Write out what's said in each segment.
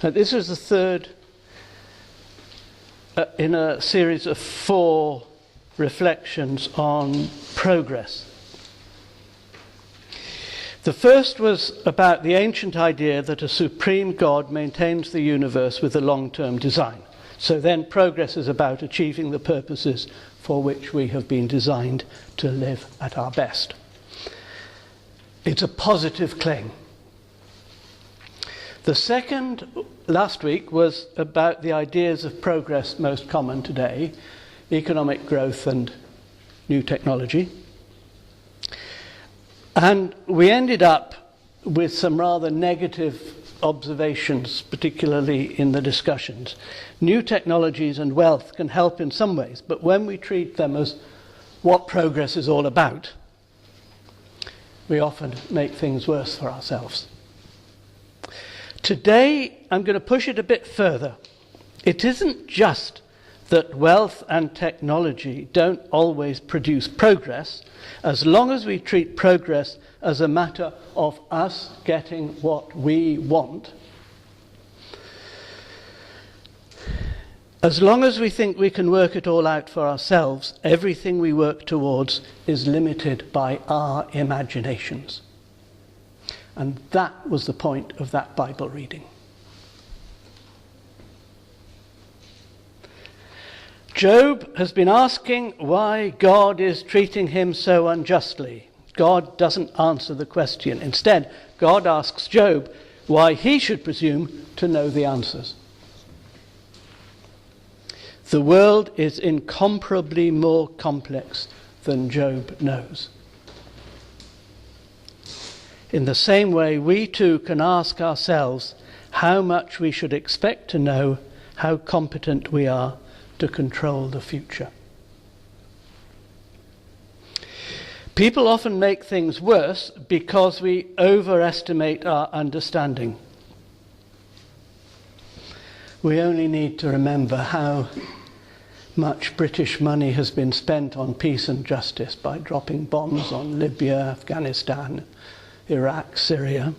Now, this is the third in a series of 4 reflections on progress. The first was about the ancient idea that a supreme God maintains the universe with a long-term design. So then progress is about achieving the purposes for which we have been designed to live at our best. It's a positive claim. The second, last week, was about the ideas of progress most common today, economic growth and new technology. And we ended up with some rather negative observations, particularly in the discussions. New technologies and wealth can help in some ways, but when we treat them as what progress is all about, we often make things worse for ourselves. Today, I'm going to push it a bit further. It isn't just that wealth and technology don't always produce progress, as long as we treat progress as a matter of us getting what we want. As long as we think we can work it all out for ourselves, everything we work towards is limited by our imaginations. And that was the point of that Bible reading. Job has been asking why God is treating him so unjustly. God doesn't answer the question. Instead, God asks Job why he should presume to know the answers. The world is incomparably more complex than Job knows. In the same way, we too can ask ourselves how much we should expect to know, how competent we are to control the future. People often make things worse because we overestimate our understanding. We only need to remember how much British money has been spent on peace and justice by dropping bombs on Libya, Afghanistan, Iraq, Syria.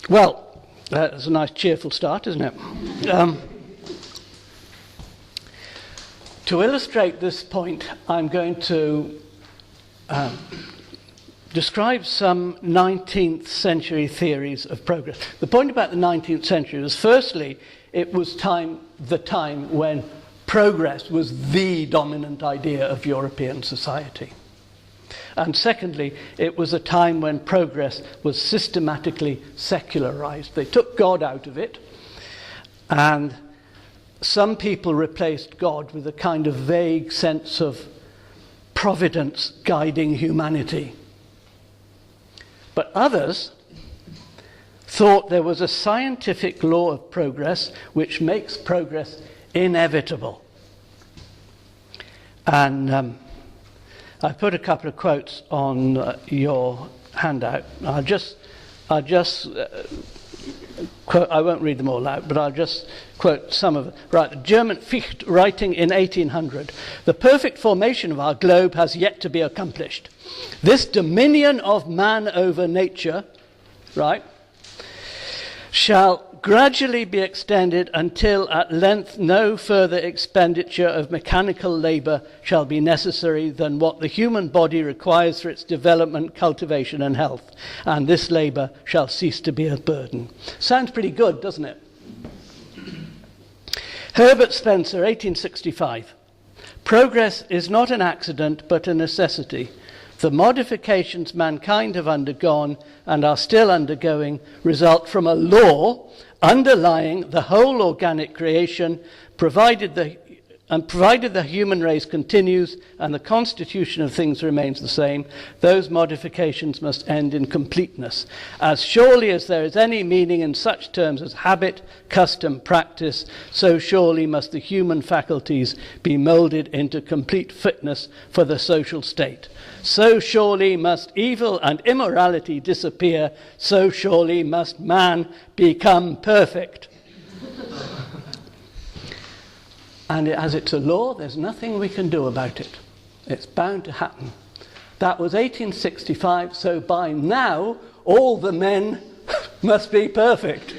Well, that's a nice cheerful start, isn't it? To illustrate this point, I'm going to describe some 19th century theories of progress. The point about the 19th century was, firstly, it was the time when progress was the dominant idea of European society. And secondly, it was a time when progress was systematically secularized. They took God out of it, and some people replaced God with a kind of vague sense of providence guiding humanity. But others thought there was a scientific law of progress which makes progress inevitable. And I put a couple of quotes on your handout. I'll just quote, I won't read them all out, but I'll just quote some of them. Right, German Fichte, writing in 1800, "The perfect formation of our globe has yet to be accomplished. This dominion of man over nature," right, "shall gradually be extended until at length no further expenditure of mechanical labour shall be necessary than what the human body requires for its development, cultivation and health, and this labour shall cease to be a burden." Sounds pretty good, doesn't it? Herbert Spencer, 1865. "Progress is not an accident but a necessity. The modifications mankind have undergone and are still undergoing result from a law underlying the whole organic creation, provided the human race continues and the constitution of things remains the same, those modifications must end in completeness. As surely as there is any meaning in such terms as habit, custom, practice, so surely must the human faculties be moulded into complete fitness for the social state. So surely must evil and immorality disappear, so surely must man become perfect. And as it's a law, there's nothing we can do about it. It's bound to happen. That was 1865, so by now all the men must be perfect.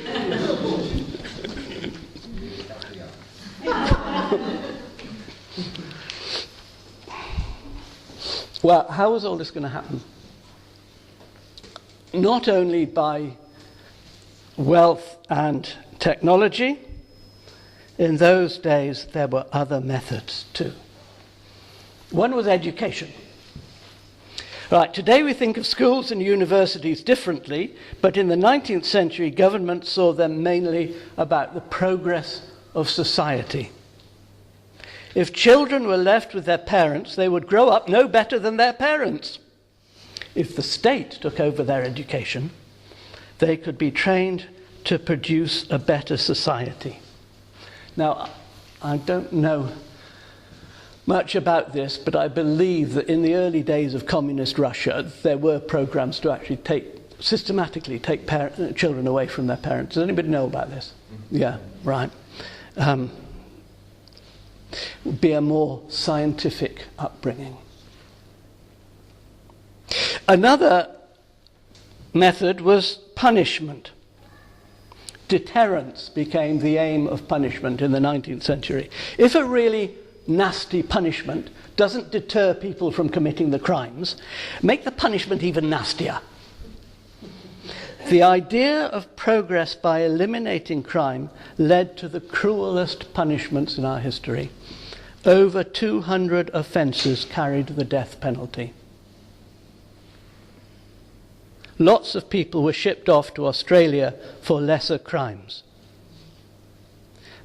Well, how was all this going to happen? Not only by wealth and technology. In those days, there were other methods too. One was education. Right, today we think of schools and universities differently, but in the 19th century, governments saw them mainly about the progress of society. If children were left with their parents, they would grow up no better than their parents. If the state took over their education, they could be trained to produce a better society. Now, I don't know much about this, but I believe that in the early days of communist Russia, there were programs to actually systematically take children away from their parents. Does anybody know about this? Mm-hmm. Yeah, right. Be a more scientific upbringing. Another method was punishment. Deterrence became the aim of punishment in the 19th century. If a really nasty punishment doesn't deter people from committing the crimes, make the punishment even nastier. The idea of progress by eliminating crime led to the cruelest punishments in our history. Over 200 offences carried the death penalty. Lots of people were shipped off to Australia for lesser crimes.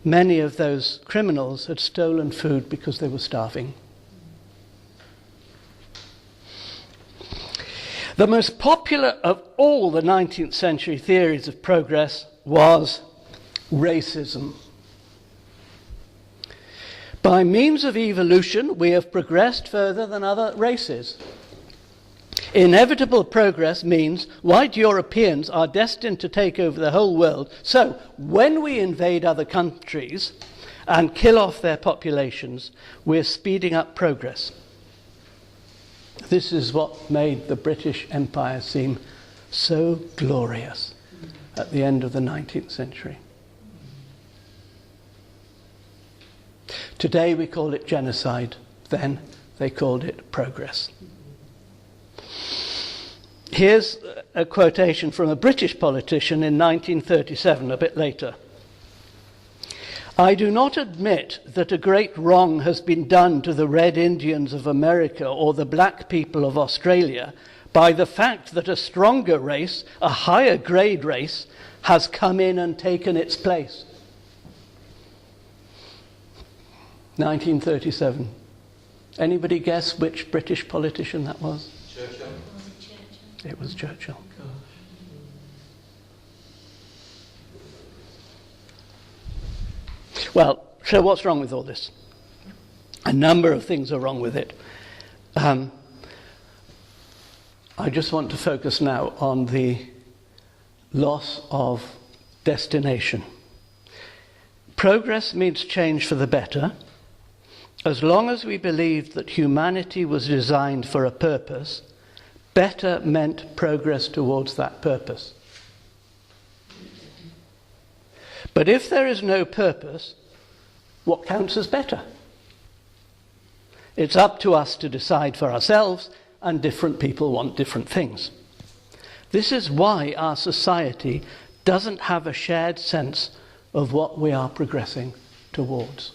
Many of those criminals had stolen food because they were starving. The most popular of all the 19th century theories of progress was racism. By means of evolution, we have progressed further than other races. Inevitable progress means white Europeans are destined to take over the whole world. So, when we invade other countries and kill off their populations, we're speeding up progress. This is what made the British Empire seem so glorious at the end of the 19th century. Today we call it genocide. Then they called it progress. Here's a quotation from a British politician in 1937, a bit later. I do not admit that a great wrong has been done to the Red Indians of America or the black people of Australia by the fact that a stronger race, a higher grade race, has come in and taken its place. 1937. Anybody guess which British politician that was? Churchill. It was Churchill. Well, so what's wrong with all this? A number of things are wrong with it. I just want to focus now on the loss of destination. Progress means change for the better. As long as we believed that humanity was designed for a purpose, better meant progress towards that purpose. But if there is no purpose, what counts as better? It's up to us to decide for ourselves, and different people want different things. This is why our society doesn't have a shared sense of what we are progressing towards.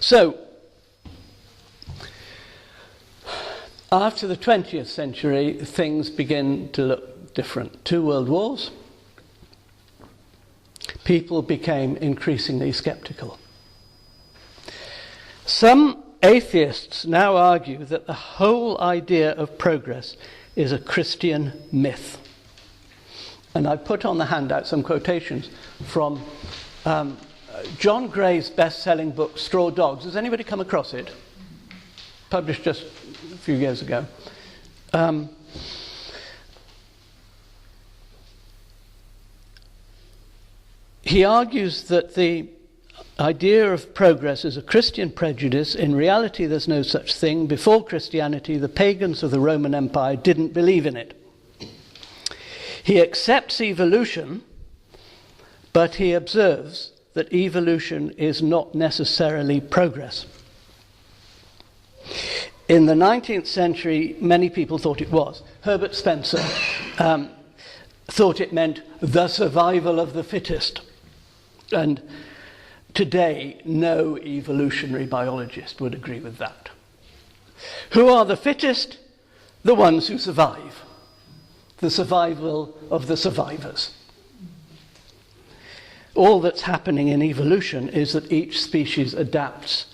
So, after the 20th century, things begin to look different. 2 world wars. People became increasingly skeptical. Some atheists now argue that the whole idea of progress is a Christian myth. And I put on the handout some quotations from John Gray's best-selling book, Straw Dogs. Has anybody come across it? Published just a few years ago. He argues that the idea of progress is a Christian prejudice. In reality, there's no such thing. Before Christianity, the pagans of the Roman Empire didn't believe in it. He accepts evolution, but he observes that evolution is not necessarily progress. In the 19th century, many people thought it was. Herbert Spencer thought it meant the survival of the fittest. And today, no evolutionary biologist would agree with that. Who are the fittest? The ones who survive. The survival of the survivors. All that's happening in evolution is that each species adapts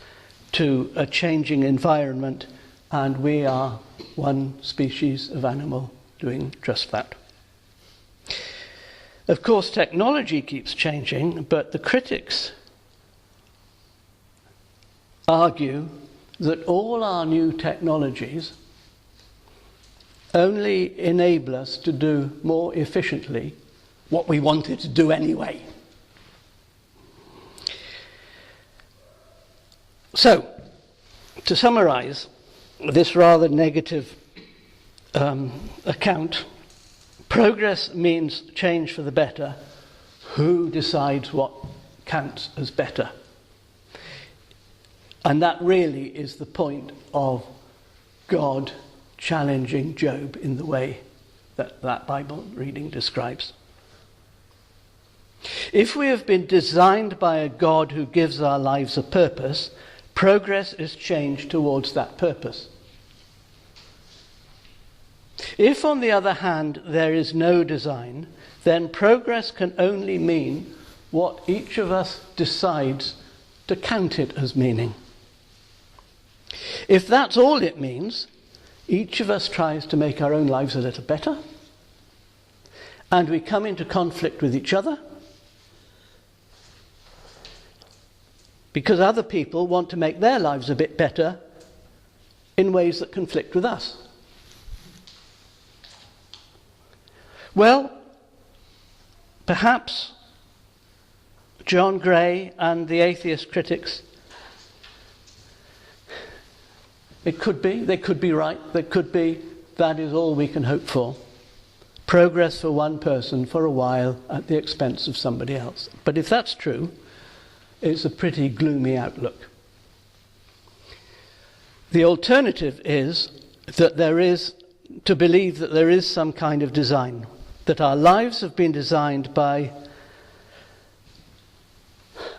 to a changing environment, and we are one species of animal doing just that. Of course, technology keeps changing, but the critics argue that all our new technologies only enable us to do more efficiently what we wanted to do anyway. So, to summarize this rather negative account, progress means change for the better. Who decides what counts as better? And that really is the point of God challenging Job in the way that that Bible reading describes. If we have been designed by a God who gives our lives a purpose, progress is change towards that purpose. If, on the other hand, there is no design, then progress can only mean what each of us decides to count it as meaning. If that's all it means, each of us tries to make our own lives a little better, and we come into conflict with each other, because other people want to make their lives a bit better in ways that conflict with us. Well, perhaps John Gray and the atheist critics, it could be, they could be right, that could be, that is all we can hope for. Progress for one person for a while at the expense of somebody else. But if that's true, it's a pretty gloomy outlook. The alternative is that there is, to believe that there is some kind of design, that our lives have been designed by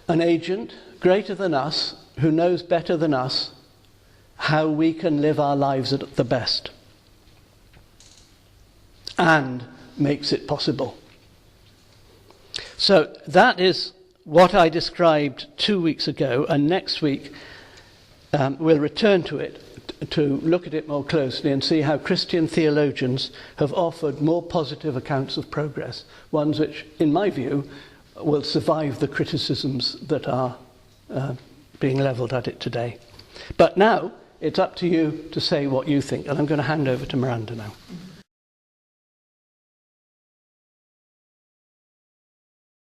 an agent greater than us, who knows better than us how we can live our lives at the best, and makes it possible. So that is what I described 2 weeks ago, and next week we'll return to it to look at it more closely and see how Christian theologians have offered more positive accounts of progress, ones which, in my view, will survive the criticisms that are being levelled at it today. But now, it's up to you to say what you think, and I'm going to hand over to Miranda now.